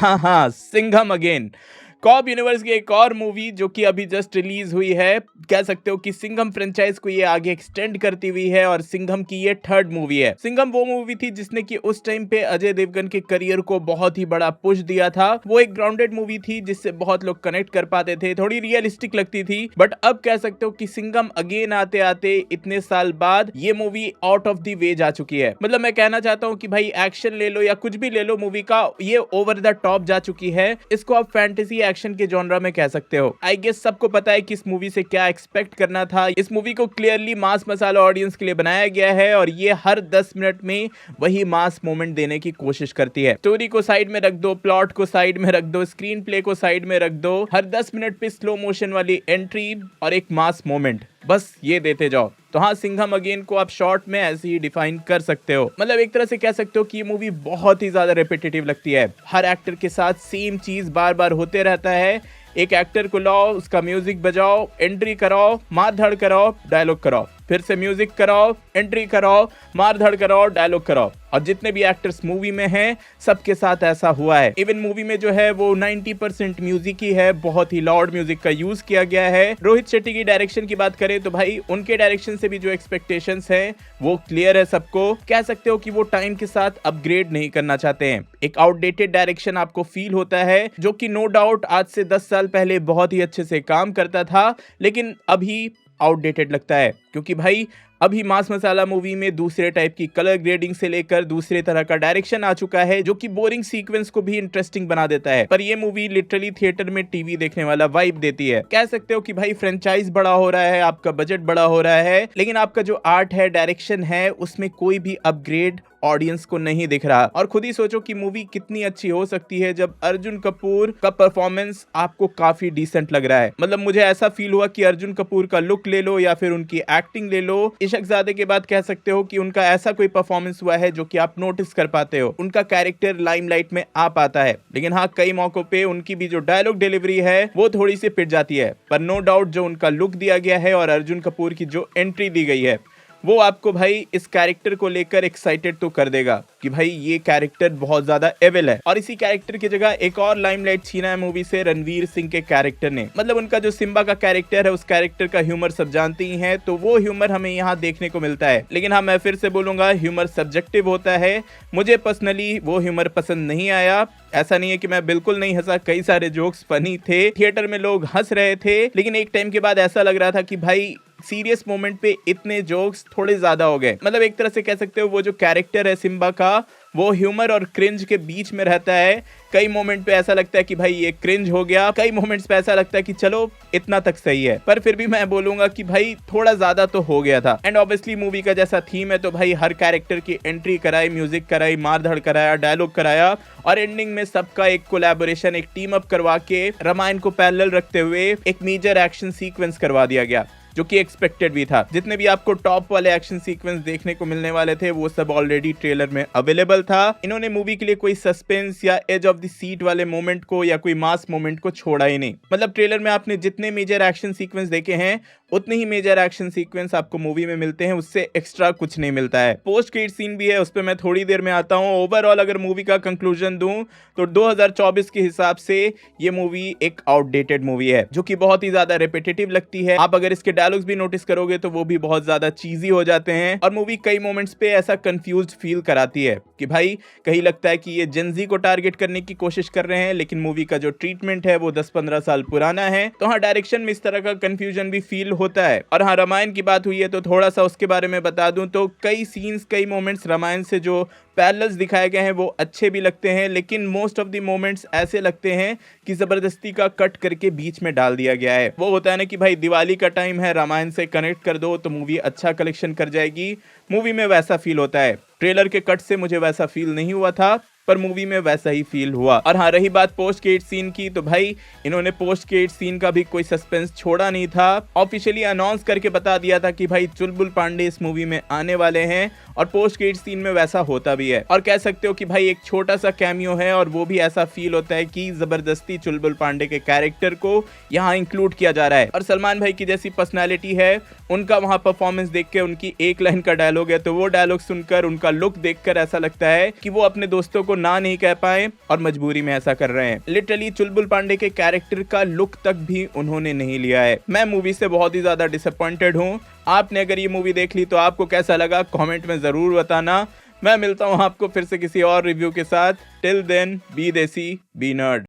हाँ हाँ, Singham again, cop universe की एक और मूवी जो कि अभी जस्ट रिलीज हुई है। कह सकते हो कि सिंघम फ्रेंचाइज को ये आगे एक्सटेंड करती हुई है और सिंघम की ये थर्ड मूवी है। सिंघम वो मूवी थी जिसने कि उस टाइम पे अजय देवगन के करियर को बहुत ही बड़ा पुश दिया था। वो एक ग्राउंडेड मूवी थी जिससे बहुत लोग कनेक्ट कर पाते थे, थोड़ी रियलिस्टिक लगती थी। बट अब कह सकते हो कि सिंघम अगेन आते आते इतने साल बाद ये movie out of the way जा चुकी है। मतलब मैं कहना चाहता हूँ कि भाई एक्शन ले लो या कुछ भी ले लो, मूवी का ये ओवर द टॉप जा चुकी है। इसको आप फैंटेसी एक्शन के जॉनरा में कह सकते हो। आई गेस सबको पता है कि इस मूवी से क्या एक्सपेक्ट करना था। इस मूवी को क्लियरली मास मसाला ऑडियंस के लिए बनाया गया है और ये हर 10 मिनट में वही मास मोमेंट देने की कोशिश करती है। स्टोरी को साइड में रख दो, प्लॉट को साइड में रख दो, स्क्रीन प्ले को साइड में रख दो, हर 10 मिनट पे स्लो मोशन वाली एंट्री और एक मास मोमेंट, बस ये देते जाओ। तो हाँ, सिंघम अगेन को आप शॉर्ट में ऐसे ही डिफाइन कर सकते हो। मतलब एक तरह से कह सकते हो कि ये मूवी बहुत ही ज्यादा रिपीटेटिव लगती है। हर एक्टर के साथ सेम चीज बार बार होते रहता है। एक एक्टर को लाओ, उसका म्यूजिक बजाओ, एंट्री कराओ, मार धड़ कराओ, डायलॉग कराओ, फिर से म्यूजिक कराओ, एंट्री कराओ, मार धड़ कराओ, डायलॉग कराओ। और जितने भी एक्टर्स मूवी में हैं सबके साथ ऐसा हुआ है। इवन मूवी में जो है वो 90% म्यूजिक ही है, बहुत ही लाउड म्यूजिक का यूज किया गया है। रोहित शेट्टी की डायरेक्शन की बात करें तो भाई उनके डायरेक्शन से भी जो एक्सपेक्टेशंस हैं वो क्लियर है सबको। कह सकते हो कि वो टाइम के साथ अपग्रेड नहीं करना चाहते हैं। एक आउटडेटेड डायरेक्शन आपको फील होता है जो कि नो डाउट आज से 10 साल पहले बहुत ही अच्छे से काम करता था, लेकिन अभी आउटडेटेड लगता है क्योंकि भाई अभी मास मसाला मूवी में दूसरे टाइप की कलर ग्रेडिंग से लेकर दूसरे तरह का डायरेक्शन आ चुका है जो कि बोरिंग सीक्वेंस को भी इंटरेस्टिंग बना देता है। पर ये मूवी लिटरली थिएटर में टीवी देखने वाला वाइब देती है। कह सकते हो कि भाई फ्रेंचाइज बड़ा हो रहा है, आपका बजट बड़ा हो रहा है, लेकिन आपका जो आर्ट है, डायरेक्शन है, उसमें कोई भी अपग्रेड ऑडियंस को नहीं दिख रहा। और खुद ही सोचो कि मूवी कितनी अच्छी हो सकती है जब अर्जुन कपूर का परफॉर्मेंस आपको काफी डिसेंट लग रहा है। मतलब मुझे ऐसा फील हुआ कि अर्जुन कपूर का लुक ले लो या फिर उनकी एक्टिंग ले लो, इशकजादे के बाद कह सकते हो कि उनका ऐसा कोई परफॉर्मेंस हुआ है जो कि आप नोटिस कर पाते हो। उनका कैरेक्टर लाइमलाइट में आ पाता है। लेकिन हाँ, कई मौकों पे उनकी भी जो डायलॉग डिलीवरी है वो थोड़ी सी पिट जाती है। पर नो डाउट जो उनका लुक दिया गया है और अर्जुन कपूर की जो एंट्री दी गई है वो आपको भाई इस कैरेक्टर को लेकर एक्साइटेड तो कर देगा कि भाई ये कैरेक्टर बहुत ज्यादा एविल है। और इसी कैरेक्टर की जगह एक और लाइमलाइट छीना है मूवी से रणवीर सिंह के कैरेक्टर ने। मतलब उनका जो सिम्बा का कैरेक्टर है उस कैरेक्टर का ह्यूमर सब जानते ही हैं, तो वो ह्यूमर हमें यहाँ देखने को मिलता है। लेकिन हाँ, मैं फिर से बोलूंगा, ह्यूमर सब्जेक्टिव होता है। मुझे पर्सनली वो ह्यूमर पसंद नहीं आया। ऐसा नहीं है कि मैं बिल्कुल नहीं हंसा, कई सारे जोक्स फनी थे, थिएटर में लोग हंस रहे थे, लेकिन एक टाइम के बाद ऐसा लग रहा था कि भाई सीरियस मोमेंट पे इतने जोक्स थोड़े ज्यादा हो गए। मतलब एक तरह से कह सकते हो वो जो कैरेक्टर है सिम्बा का, वो ह्यूमर और क्रिंज के बीच में रहता है। कई मोमेंट पे ऐसा लगता है कि भाई ये क्रिंज हो गया, कई मोमेंट्स पे ऐसा लगता है कि चलो इतना तक सही है, पर फिर भी मैं बोलूंगा कि भाई थोड़ा ज्यादा तो हो गया था। एंड ऑब्वियसली मूवी का जैसा थीम है तो भाई हर कैरेक्टर की एंट्री कराई, म्यूजिक कराई, मारधड़ कराया, डायलॉग कराया और एंडिंग में सबका एक कोलैबोरेशन, एक टीम अप करवा के रामायण को पैरेलल रखते हुए एक मेजर एक्शन सीक्वेंस करवा दिया गया जो कि एक्सपेक्टेड भी था। जितने भी आपको टॉप वाले एक्शन सीक्वेंस देखने को मिलने वाले थे वो सब ऑलरेडी ट्रेलर में अवेलेबल था। इन्होंने मूवी के लिए कोई सस्पेंस या एज ऑफ द सीट वाले मोमेंट को या कोई मास मोमेंट को छोड़ा ही नहीं। मतलब ट्रेलर में आपने जितने मेजर एक्शन सीक्वेंस देखे हैं उतने ही मेजर एक्शन सीक्वेंस आपको मूवी में मिलते हैं, उससे एक्स्ट्रा कुछ नहीं मिलता है। पोस्ट क्रेडिट सीन भी है, उस पर मैं थोड़ी देर में आता हूँ। ओवरऑल अगर मूवी का कंक्लूजन दूं तो 2024 के हिसाब से ये मूवी एक आउटडेटेड मूवी है जो कि बहुत ही ज्यादा रिपीटेटिव लगती है। आप अगर इसके डायलॉग्स भी नोटिस करोगे तो वो भी बहुत ज्यादा चीजी हो जाते हैं और मूवी कई मोमेंट्स पे ऐसा कंफ्यूज्ड फील कराती है कि भाई कहीं लगता है कि ये जेनजी को टारगेट करने की कोशिश कर रहे हैं, लेकिन मूवी का जो ट्रीटमेंट है वो 10-15 साल पुराना है। तो हाँ, डायरेक्शन में इस तरह का कंफ्यूजन भी फील होता है। और हाँ, रामायण की बात हुई है तो थोड़ा सा उसके बारे में बता दूं तो कई सीन्स, कई मोमेंट्स रामायण से जो पैरेलल्स दिखाए गए हैं वो अच्छे भी लगते हैं, लेकिन मोस्ट ऑफ द मोमेंट्स ऐसे लगते हैं कि जबरदस्ती का कट करके बीच में डाल दिया गया है। वो होता है ना कि भाई दिवाली का टाइम है, रामायण से कनेक्ट कर दो तो मूवी अच्छा कलेक्शन कर जाएगी। मूवी में वैसा फील होता है। ट्रेलर के कट से मुझे वैसा फील नहीं हुआ था, पर मूवी में वैसा ही फील हुआ। और हाँ, रही बात पोस्ट क्रेडिट सीन की तो भाई इन्होंने पोस्ट क्रेडिट सीन का भी कोई सस्पेंस छोड़ा नहीं था। ऑफिशियली अनाउंस करके बता दिया था कि भाई चुलबुल पांडे इस मूवी में आने वाले हैं और पोस्ट क्रेडिट सीन में वैसा होता भी है, और कह सकते हो कि भाई एक छोटा सा कैमियो है, और वो भी ऐसा फील होता है कि जबरदस्ती चुलबुल पांडे के कैरेक्टर को यहाँ इंक्लूड किया जा रहा है। और सलमान भाई की जैसी पर्सनालिटी है, उनका वहां परफॉर्मेंस देख के, उनकी एक लाइन का डायलॉग है तो वो डायलॉग सुनकर, उनका लुक देखकर ऐसा लगता है कि वो अपने दोस्तों को ना नहीं कह पाए और मजबूरी में ऐसा कर रहे हैं। लिटरली चुलबुल पांडे के कैरेक्टर का लुक तक भी उन्होंने नहीं लिया है। मैं मूवी से बहुत ही ज्यादा डिसअपॉइंटेड हूँ। आपने अगर ये मूवी देख ली तो आपको कैसा लगा कमेंट में जरूर बताना। मैं मिलता हूँ आपको फिर से किसी और रिव्यू के साथ। टिल देन बी देसी बी नर्ड।